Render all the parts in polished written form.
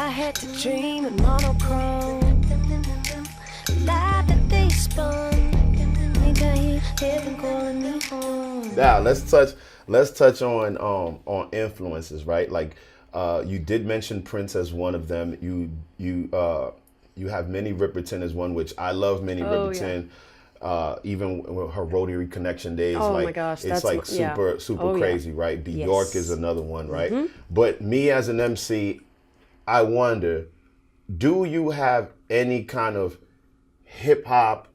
I had to dream in monochrome. Life that they spun. Maybe I hear heaven calling me home. Now let's touch on influences, right? Like you did mention Prince as one of them. You have Minnie Riperton as one, which I love Minnie Riperton. Yeah. Even with her Rotary Connection days, like, my gosh, it's like super crazy, right? Bjork is another one, right? Mm-hmm. But me as an MC, I wonder, do you have any kind of hip hop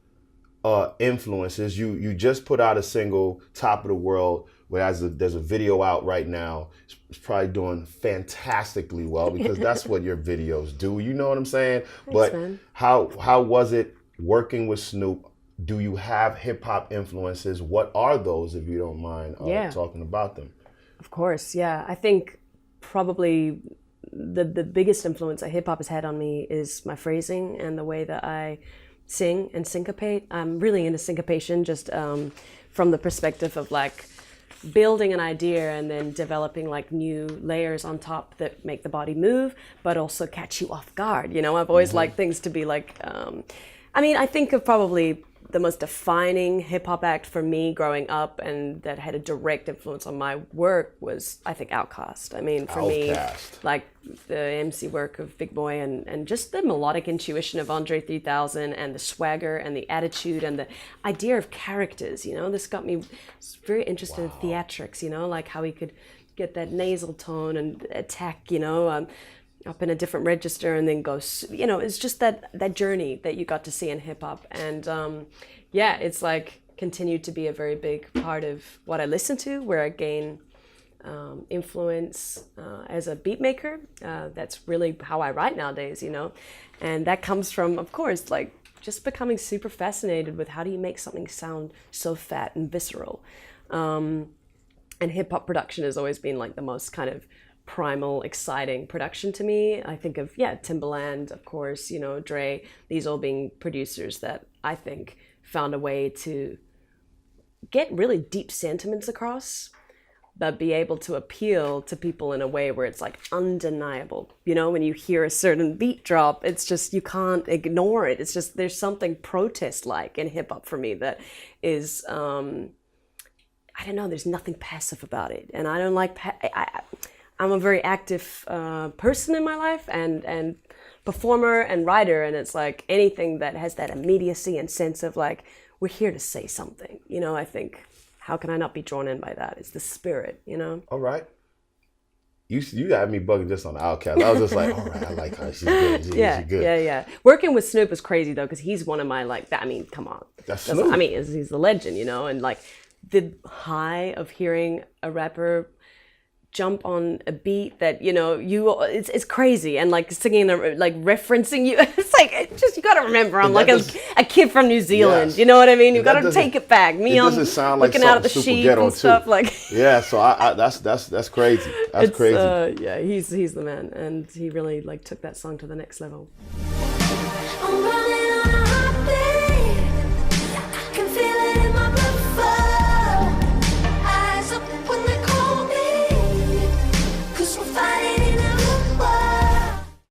influences? You just put out a single, Top of the World, where there's a video out right now. It's probably doing fantastically well because that's what your videos do. You know what I'm saying? Thanks, but man. How was it working with Snoop? Do you have hip hop influences? What are those, if you don't mind talking about them? Of course, yeah. I think probably the biggest influence that hip hop has had on me is my phrasing and the way that I sing and syncopate. I'm really into syncopation, just from the perspective of like building an idea and then developing like new layers on top that make the body move, but also catch you off guard. You know, I've always liked things to be like, I think of probably the most defining hip hop act for me growing up and that had a direct influence on my work was, I think, OutKast. I mean, for me, like the MC work of Big Boy and just the melodic intuition of Andre 3000 and the swagger and the attitude and the idea of characters, you know, this got me very interested in theatrics, you know, like how he could get that nasal tone and attack, you know, up in a different register and then go, you know, it's just that journey that you got to see in hip hop. And it's like continued to be a very big part of what I listen to, where I gain influence as a beat maker. That's really how I write nowadays, you know. And that comes from, of course, like just becoming super fascinated with how do you make something sound so fat and visceral. And hip hop production has always been like the most kind of primal, exciting production to me. I think of, Timbaland, of course, you know, Dre, these all being producers that I think found a way to get really deep sentiments across, but be able to appeal to people in a way where it's like undeniable. You know, when you hear a certain beat drop, it's just, you can't ignore it. It's just, there's something protest-like in hip hop for me that is, I don't know, there's nothing passive about it. And I don't like, I'm a very active person in my life and performer and writer, and it's like anything that has that immediacy and sense of like, we're here to say something, you know. I think, how can I not be drawn in by that? It's the spirit, you know. All right. You got me bugging just on the OutKast. I was just like, all right, I like her. She's good. She's good. Yeah. Working with Snoop is crazy though, because he's one of my like, I mean, come on. That's Snoop. I mean, he's a legend, you know, and like the high of hearing a rapper jump on a beat that, you know, it's crazy, and like singing, like referencing you, it's like, you gotta remember I'm like a kid from New Zealand, you know what I mean? You gotta take it back. Me on looking out at the sheep and stuff, like so that's crazy. That's crazy. He's the man, and he really like took that song to the next level.